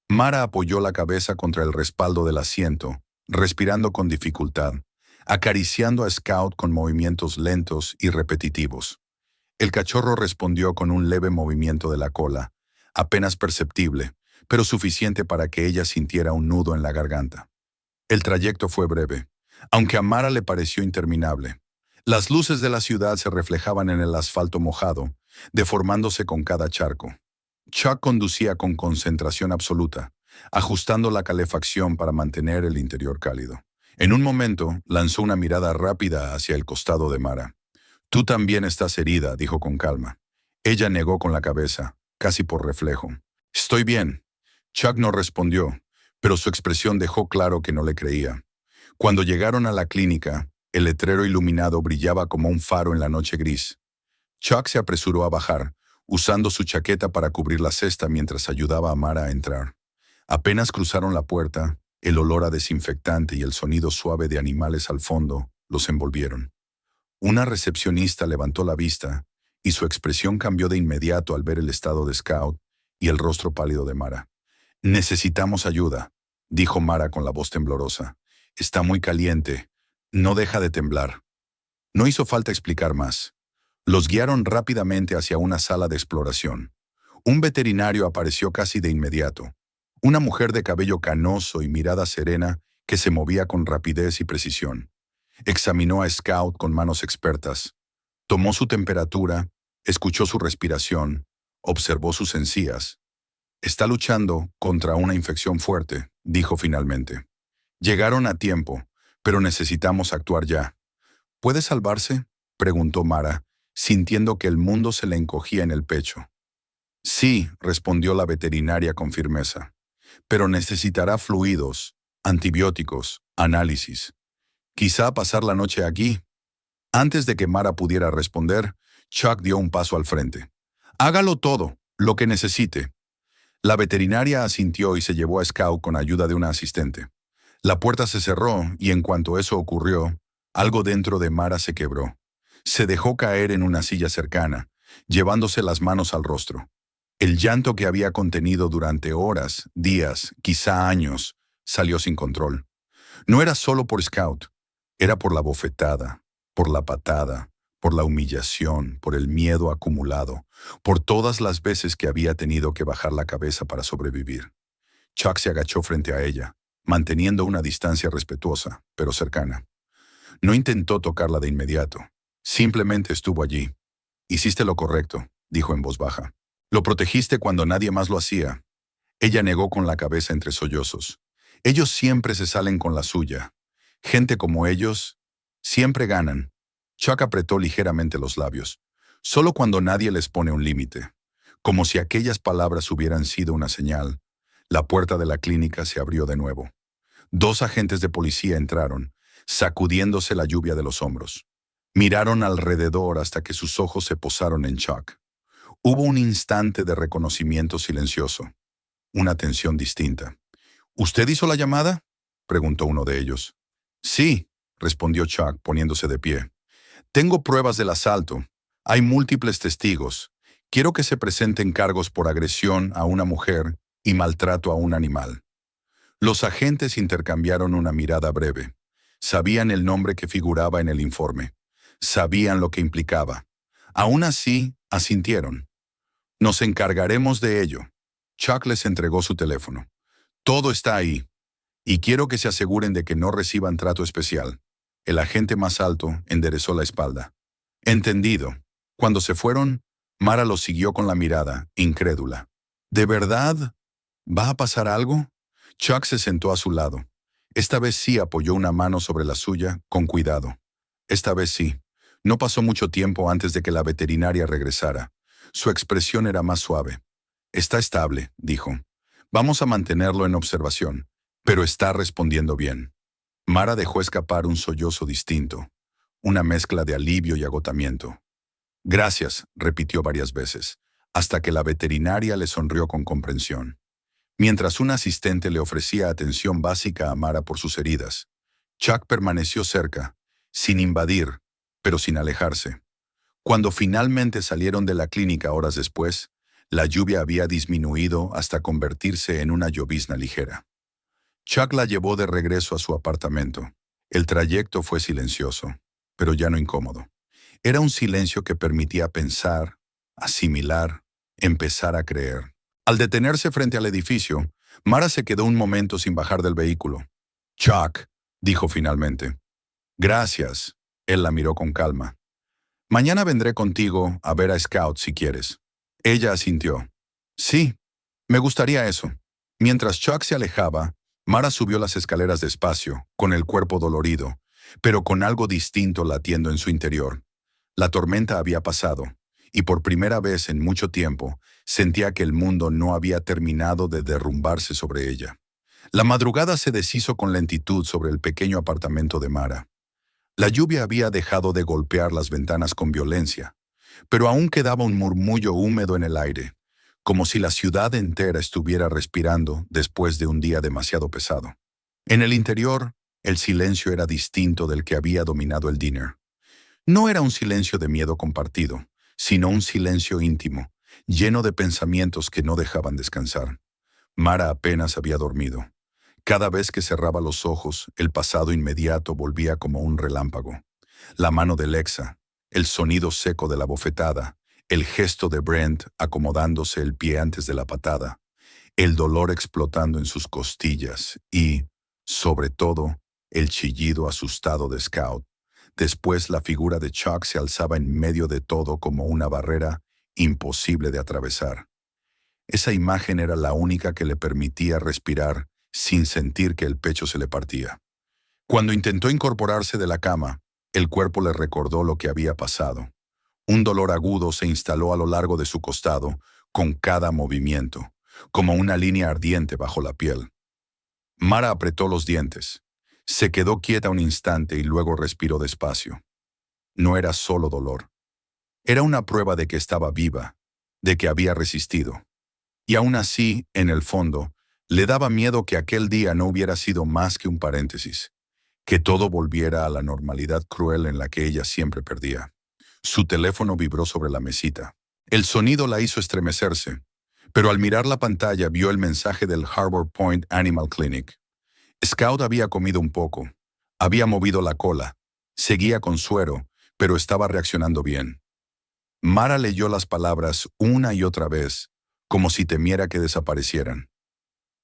Mara apoyó la cabeza contra el respaldo del asiento, respirando con dificultad, acariciando a Scout con movimientos lentos y repetitivos. El cachorro respondió con un leve movimiento de la cola, apenas perceptible, pero suficiente para que ella sintiera un nudo en la garganta. El trayecto fue breve, aunque a Mara le pareció interminable. Las luces de la ciudad se reflejaban en el asfalto mojado, deformándose con cada charco. Chuck conducía con concentración absoluta, ajustando la calefacción para mantener el interior cálido. En un momento, lanzó una mirada rápida hacia el costado de Mara. «Tú también estás herida», dijo con calma. Ella negó con la cabeza, casi por reflejo. «Estoy bien». Chuck no respondió, pero su expresión dejó claro que no le creía. Cuando llegaron a la clínica, el letrero iluminado brillaba como un faro en la noche gris. Chuck se apresuró a bajar, usando su chaqueta para cubrir la cesta mientras ayudaba a Mara a entrar. Apenas cruzaron la puerta, el olor a desinfectante y el sonido suave de animales al fondo los envolvieron. Una recepcionista levantó la vista y su expresión cambió de inmediato al ver el estado de Scout y el rostro pálido de Mara. «Necesitamos ayuda», dijo Mara con la voz temblorosa. «Está muy caliente. No deja de temblar». No hizo falta explicar más. Los guiaron rápidamente hacia una sala de exploración. Un veterinario apareció casi de inmediato. Una mujer de cabello canoso y mirada serena que se movía con rapidez y precisión. Examinó a Scout con manos expertas. Tomó su temperatura, escuchó su respiración, observó sus encías. «Está luchando contra una infección fuerte», dijo finalmente. «Llegaron a tiempo, pero necesitamos actuar ya». «¿Puede salvarse?», preguntó Mara, sintiendo que el mundo se le encogía en el pecho. «Sí», respondió la veterinaria con firmeza, «pero necesitará fluidos, antibióticos, análisis. Quizá pasar la noche aquí». Antes de que Mara pudiera responder, Chuck dio un paso al frente. «Hágalo todo, lo que necesite». La veterinaria asintió y se llevó a Scout con ayuda de una asistente. La puerta se cerró y en cuanto eso ocurrió, algo dentro de Mara se quebró. Se dejó caer en una silla cercana, llevándose las manos al rostro. El llanto que había contenido durante horas, días, quizá años, salió sin control. No era solo por Scout, era por la bofetada, por la patada, por la humillación, por el miedo acumulado, por todas las veces que había tenido que bajar la cabeza para sobrevivir. Chuck se agachó frente a ella, manteniendo una distancia respetuosa, pero cercana. No intentó tocarla de inmediato. Simplemente estuvo allí. «Hiciste lo correcto», dijo en voz baja. «Lo protegiste cuando nadie más lo hacía». Ella negó con la cabeza entre sollozos. «Ellos siempre se salen con la suya. Gente como ellos siempre ganan». Chuck apretó ligeramente los labios. Solo cuando nadie les pone un límite. Como si aquellas palabras hubieran sido una señal, la puerta de la clínica se abrió de nuevo. 2 agentes de policía entraron, sacudiéndose la lluvia de los hombros. Miraron alrededor hasta que sus ojos se posaron en Chuck. Hubo un instante de reconocimiento silencioso. Una tensión distinta. «¿Usted hizo la llamada?», preguntó uno de ellos. «Sí», respondió Chuck poniéndose de pie. «Tengo pruebas del asalto. Hay múltiples testigos. Quiero que se presenten cargos por agresión a una mujer y maltrato a un animal». Los agentes intercambiaron una mirada breve. Sabían el nombre que figuraba en el informe. Sabían lo que implicaba. Aún así, asintieron. Nos encargaremos de ello. Chuck les entregó su teléfono. Todo está ahí. Y quiero que se aseguren de que no reciban trato especial. El agente más alto enderezó la espalda. Entendido. Cuando se fueron, Mara los siguió con la mirada, incrédula. ¿De verdad? ¿Va a pasar algo? Chuck se sentó a su lado. Esta vez sí apoyó una mano sobre la suya, con cuidado. Esta vez sí. No pasó mucho tiempo antes de que la veterinaria regresara. Su expresión era más suave. Está estable, dijo. Vamos a mantenerlo en observación, pero está respondiendo bien. Mara dejó escapar un sollozo distinto, una mezcla de alivio y agotamiento. Gracias, repitió varias veces, hasta que la veterinaria le sonrió con comprensión. Mientras un asistente le ofrecía atención básica a Mara por sus heridas, Chuck permaneció cerca, sin invadir, pero sin alejarse. Cuando finalmente salieron de la clínica horas después, la lluvia había disminuido hasta convertirse en una llovizna ligera. Chuck la llevó de regreso a su apartamento. El trayecto fue silencioso, pero ya no incómodo. Era un silencio que permitía pensar, asimilar, empezar a creer. Al detenerse frente al edificio, Mara se quedó un momento sin bajar del vehículo. Chuck, dijo finalmente. Gracias. Él la miró con calma. Mañana vendré contigo a ver a Scout si quieres. Ella asintió. Sí, me gustaría eso. Mientras Chuck se alejaba, Mara subió las escaleras despacio, con el cuerpo dolorido, pero con algo distinto latiendo en su interior. La tormenta había pasado, y por primera vez en mucho tiempo sentía que el mundo no había terminado de derrumbarse sobre ella. La madrugada se deshizo con lentitud sobre el pequeño apartamento de Mara. La lluvia había dejado de golpear las ventanas con violencia, pero aún quedaba un murmullo húmedo en el aire, como si la ciudad entera estuviera respirando después de un día demasiado pesado. En el interior, el silencio era distinto del que había dominado el diner. No era un silencio de miedo compartido, sino un silencio íntimo, lleno de pensamientos que no dejaban descansar. Mara apenas había dormido. Cada vez que cerraba los ojos, el pasado inmediato volvía como un relámpago. La mano de Lexa, el sonido seco de la bofetada, el gesto de Brent acomodándose el pie antes de la patada, el dolor explotando en sus costillas y, sobre todo, el chillido asustado de Scout. Después la figura de Chuck se alzaba en medio de todo como una barrera imposible de atravesar. Esa imagen era la única que le permitía respirar sin sentir que el pecho se le partía. Cuando intentó incorporarse de la cama, el cuerpo le recordó lo que había pasado. Un dolor agudo se instaló a lo largo de su costado con cada movimiento, como una línea ardiente bajo la piel. Mara apretó los dientes. Se quedó quieta un instante y luego respiró despacio. No era solo dolor. Era una prueba de que estaba viva, de que había resistido. Y aún así, en el fondo, le daba miedo que aquel día no hubiera sido más que un paréntesis, que todo volviera a la normalidad cruel en la que ella siempre perdía. Su teléfono vibró sobre la mesita. El sonido la hizo estremecerse, pero al mirar la pantalla vio el mensaje del Harbor Point Animal Clinic. Scout había comido un poco, había movido la cola, seguía con suero, pero estaba reaccionando bien. Mara leyó las palabras una y otra vez, como si temiera que desaparecieran.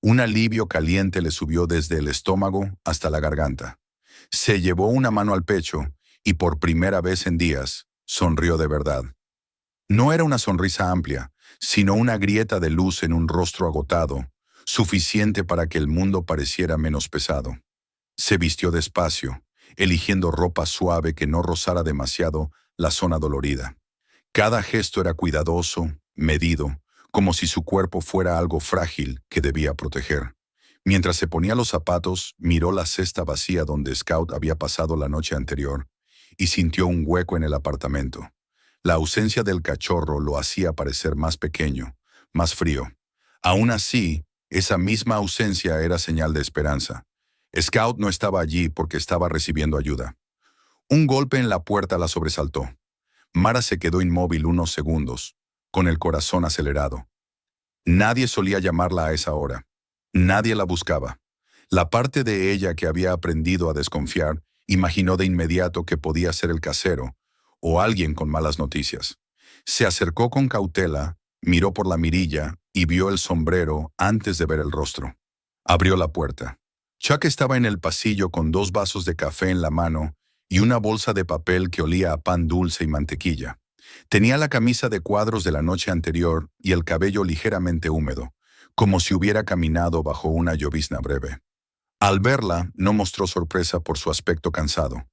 Un alivio caliente le subió desde el estómago hasta la garganta. Se llevó una mano al pecho y por primera vez en días sonrió de verdad. No era una sonrisa amplia, sino una grieta de luz en un rostro agotado, suficiente para que el mundo pareciera menos pesado. Se vistió despacio, eligiendo ropa suave que no rozara demasiado la zona dolorida. Cada gesto era cuidadoso, medido, como si su cuerpo fuera algo frágil que debía proteger. Mientras se ponía los zapatos, miró la cesta vacía donde Scout había pasado la noche anterior y sintió un hueco en el apartamento. La ausencia del cachorro lo hacía parecer más pequeño, más frío. Aún así, esa misma ausencia era señal de esperanza. Scout no estaba allí porque estaba recibiendo ayuda. Un golpe en la puerta la sobresaltó. Mara se quedó inmóvil unos segundos, con el corazón acelerado. Nadie solía llamarla a esa hora. Nadie la buscaba. La parte de ella que había aprendido a desconfiar imaginó de inmediato que podía ser el casero o alguien con malas noticias. Se acercó con cautela, miró por la mirilla y vio el sombrero antes de ver el rostro. Abrió la puerta. Chuck estaba en el pasillo con 2 vasos de café en la mano y una bolsa de papel que olía a pan dulce y mantequilla. Tenía la camisa de cuadros de la noche anterior y el cabello ligeramente húmedo, como si hubiera caminado bajo una llovizna breve. Al verla, no mostró sorpresa por su aspecto cansado.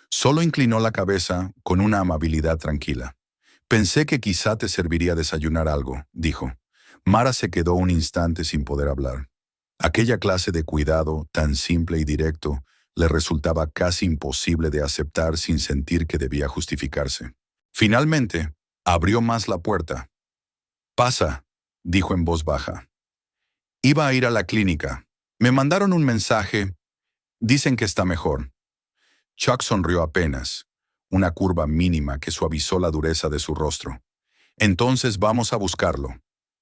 Solo inclinó la cabeza con una amabilidad tranquila. Pensé que quizá te serviría desayunar algo, dijo. Mara se quedó un instante sin poder hablar. Aquella clase de cuidado, tan simple y directo, le resultaba casi imposible de aceptar sin sentir que debía justificarse. Finalmente, abrió más la puerta. «Pasa», dijo en voz baja. «Iba a ir a la clínica. Me mandaron un mensaje. Dicen que está mejor». Chuck sonrió apenas, una curva mínima que suavizó la dureza de su rostro. «Entonces vamos a buscarlo».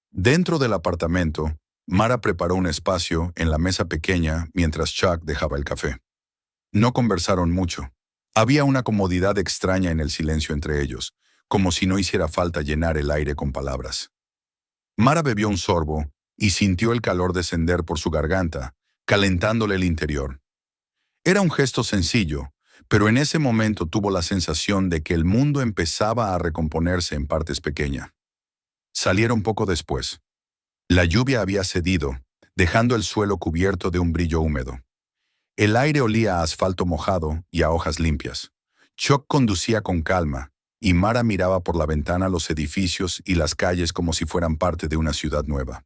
Dentro del apartamento, Mara preparó un espacio en la mesa pequeña mientras Chuck dejaba el café. No conversaron mucho. Había una comodidad extraña en el silencio entre ellos, como si no hiciera falta llenar el aire con palabras. Mara bebió un sorbo y sintió el calor descender por su garganta, calentándole el interior. Era un gesto sencillo, pero en ese momento tuvo la sensación de que el mundo empezaba a recomponerse en partes pequeñas. Salieron poco después. La lluvia había cedido, dejando el suelo cubierto de un brillo húmedo. El aire olía a asfalto mojado y a hojas limpias. Chuck conducía con calma, y Mara miraba por la ventana los edificios y las calles como si fueran parte de una ciudad nueva.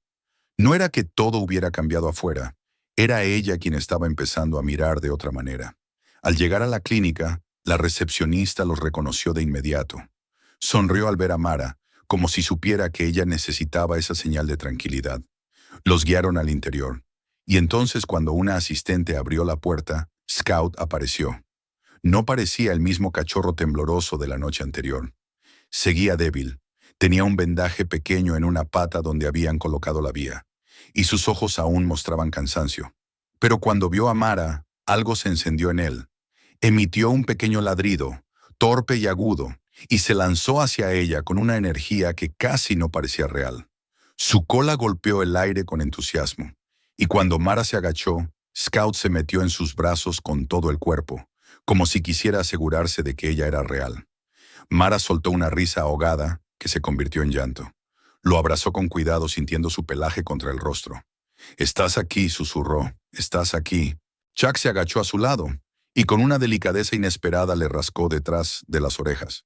No era que todo hubiera cambiado afuera, era ella quien estaba empezando a mirar de otra manera. Al llegar a la clínica, la recepcionista los reconoció de inmediato. Sonrió al ver a Mara, como si supiera que ella necesitaba esa señal de tranquilidad. Los guiaron al interior. Y entonces cuando una asistente abrió la puerta, Scout apareció. No parecía el mismo cachorro tembloroso de la noche anterior. Seguía débil. Tenía un vendaje pequeño en una pata donde habían colocado la vía, y sus ojos aún mostraban cansancio. Pero cuando vio a Mara, algo se encendió en él. Emitió un pequeño ladrido, torpe y agudo, y se lanzó hacia ella con una energía que casi no parecía real. Su cola golpeó el aire con entusiasmo, y cuando Mara se agachó, Scout se metió en sus brazos con todo el cuerpo, como si quisiera asegurarse de que ella era real. Mara soltó una risa ahogada que se convirtió en llanto. Lo abrazó con cuidado sintiendo su pelaje contra el rostro. «Estás aquí», susurró. «Estás aquí». Chuck se agachó a su lado y con una delicadeza inesperada le rascó detrás de las orejas.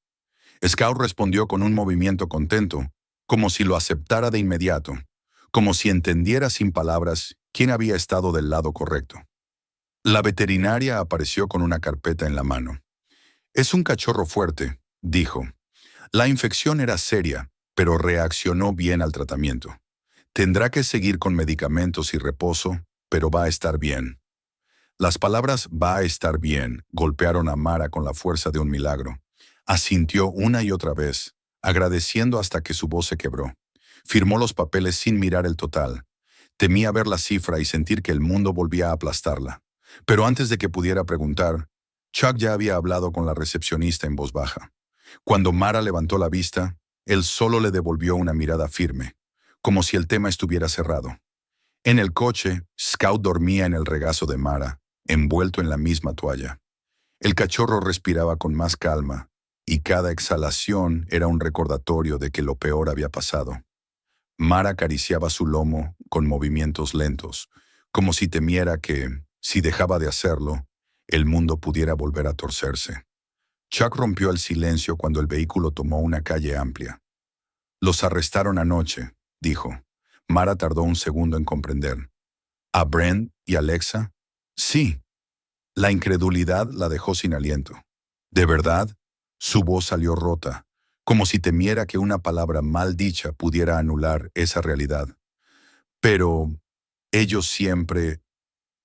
Scout respondió con un movimiento contento, como si lo aceptara de inmediato, como si entendiera sin palabras quién había estado del lado correcto. La veterinaria apareció con una carpeta en la mano. «Es un cachorro fuerte», dijo. «La infección era seria, pero reaccionó bien al tratamiento. Tendrá que seguir con medicamentos y reposo, pero va a estar bien». Las palabras «va a estar bien» golpearon a Mara con la fuerza de un milagro. Asintió una y otra vez, agradeciendo hasta que su voz se quebró. Firmó los papeles sin mirar el total. Temía ver la cifra y sentir que el mundo volvía a aplastarla. Pero antes de que pudiera preguntar, Chuck ya había hablado con la recepcionista en voz baja. Cuando Mara levantó la vista, él solo le devolvió una mirada firme, como si el tema estuviera cerrado. En el coche, Scout dormía en el regazo de Mara, envuelto en la misma toalla. El cachorro respiraba con más calma, y cada exhalación era un recordatorio de que lo peor había pasado. Mara acariciaba su lomo con movimientos lentos, como si temiera que, si dejaba de hacerlo, el mundo pudiera volver a torcerse. Chuck rompió el silencio cuando el vehículo tomó una calle amplia. «Los arrestaron anoche», dijo. Mara tardó un segundo en comprender. «¿A Brent y Alexa?» «Sí». La incredulidad la dejó sin aliento. «¿De verdad?» Su voz salió rota, como si temiera que una palabra mal dicha pudiera anular esa realidad. «Pero ellos siempre...»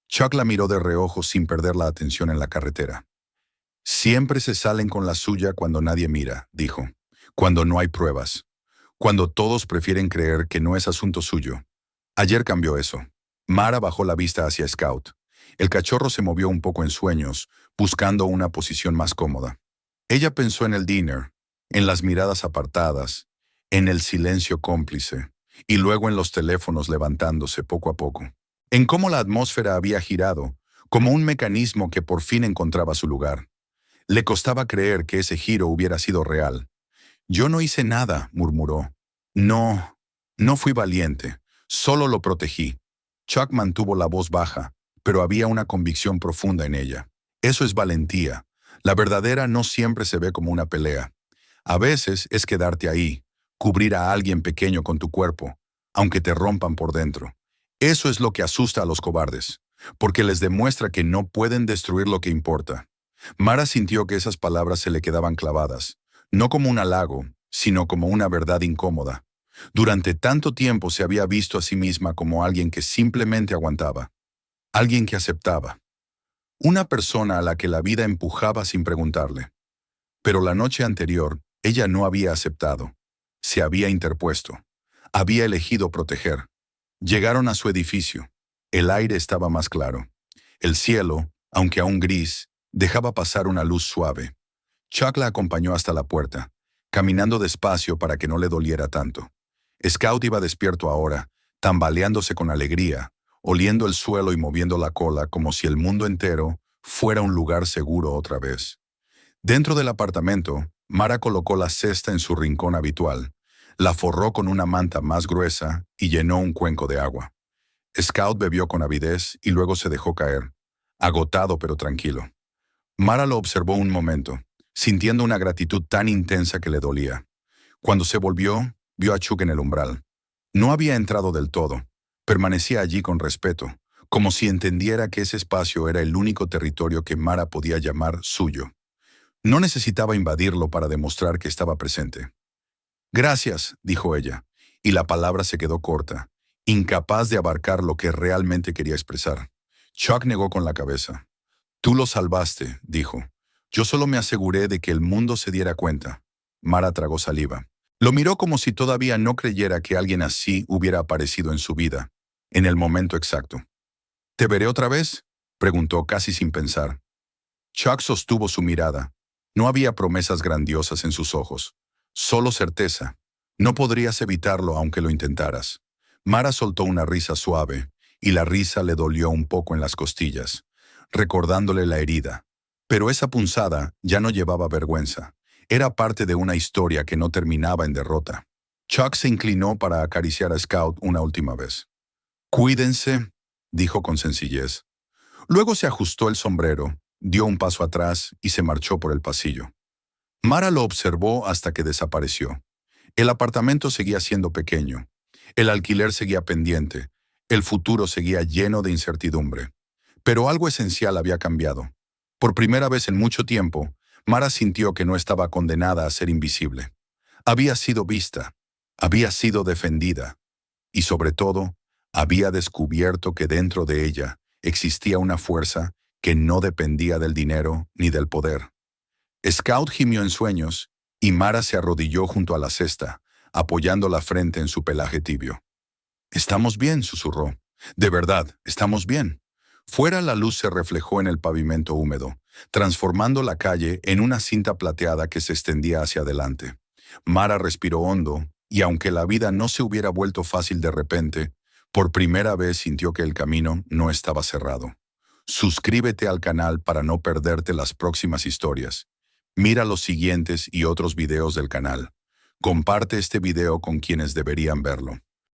Chuck la miró de reojo sin perder la atención en la carretera. «Siempre se salen con la suya cuando nadie mira», dijo. «Cuando no hay pruebas. Cuando todos prefieren creer que no es asunto suyo. Ayer cambió eso». Mara bajó la vista hacia Scout. El cachorro se movió un poco en sueños, buscando una posición más cómoda. Ella pensó en el dinner, en las miradas apartadas, en el silencio cómplice, y luego en los teléfonos levantándose poco a poco. En cómo la atmósfera había girado, como un mecanismo que por fin encontraba su lugar. Le costaba creer que ese giro hubiera sido real. «Yo no hice nada», murmuró. «No, no fui valiente, solo lo protegí». Chuck mantuvo la voz baja, pero había una convicción profunda en ella. Eso es valentía. La verdadera no siempre se ve como una pelea. A veces es quedarte ahí, cubrir a alguien pequeño con tu cuerpo, aunque te rompan por dentro. Eso es lo que asusta a los cobardes, porque les demuestra que no pueden destruir lo que importa. Mara sintió que esas palabras se le quedaban clavadas, no como un halago, sino como una verdad incómoda. Durante tanto tiempo se había visto a sí misma como alguien que simplemente aguantaba, alguien que aceptaba, una persona a la que la vida empujaba sin preguntarle. Pero la noche anterior, ella no había aceptado, se había interpuesto, había elegido proteger. Llegaron a su edificio. El aire estaba más claro. El cielo, aunque aún gris, dejaba pasar una luz suave. Chuck la acompañó hasta la puerta, caminando despacio para que no le doliera tanto. Scout iba despierto ahora, tambaleándose con alegría, oliendo el suelo y moviendo la cola como si el mundo entero fuera un lugar seguro otra vez. Dentro del apartamento, Mara colocó la cesta en su rincón habitual, la forró con una manta más gruesa y llenó un cuenco de agua. Scout bebió con avidez y luego se dejó caer, agotado pero tranquilo. Mara lo observó un momento, sintiendo una gratitud tan intensa que le dolía. Cuando se volvió, vio a Chuck en el umbral. No había entrado del todo. Permanecía allí con respeto, como si entendiera que ese espacio era el único territorio que Mara podía llamar suyo. No necesitaba invadirlo para demostrar que estaba presente. «Gracias», dijo ella, y la palabra se quedó corta, incapaz de abarcar lo que realmente quería expresar. Chuck negó con la cabeza. «Tú lo salvaste», dijo. «Yo solo me aseguré de que el mundo se diera cuenta». Mara tragó saliva. Lo miró como si todavía no creyera que alguien así hubiera aparecido en su vida, en el momento exacto. «¿Te veré otra vez?», preguntó casi sin pensar. Chuck sostuvo su mirada. No había promesas grandiosas en sus ojos, solo certeza. No podrías evitarlo aunque lo intentaras. Mara soltó una risa suave, y la risa le dolió un poco en las costillas, recordándole la herida. Pero esa punzada ya no llevaba vergüenza. Era parte de una historia que no terminaba en derrota. Chuck se inclinó para acariciar a Scout una última vez. «Cuídense», dijo con sencillez. Luego se ajustó el sombrero, dio un paso atrás y se marchó por el pasillo. Mara lo observó hasta que desapareció. El apartamento seguía siendo pequeño. El alquiler seguía pendiente. El futuro seguía lleno de incertidumbre. Pero algo esencial había cambiado. Por primera vez en mucho tiempo, Mara sintió que no estaba condenada a ser invisible. Había sido vista, había sido defendida, y sobre todo, había descubierto que dentro de ella existía una fuerza que no dependía del dinero ni del poder. Scout gimió en sueños, y Mara se arrodilló junto a la cesta, apoyando la frente en su pelaje tibio. «Estamos bien», susurró. «De verdad, estamos bien». Fuera la luz se reflejó en el pavimento húmedo, transformando la calle en una cinta plateada que se extendía hacia adelante. Mara respiró hondo, y aunque la vida no se hubiera vuelto fácil de repente, por primera vez sintió que el camino no estaba cerrado. Suscríbete al canal para no perderte las próximas historias. Mira los siguientes y otros videos del canal. Comparte este video con quienes deberían verlo.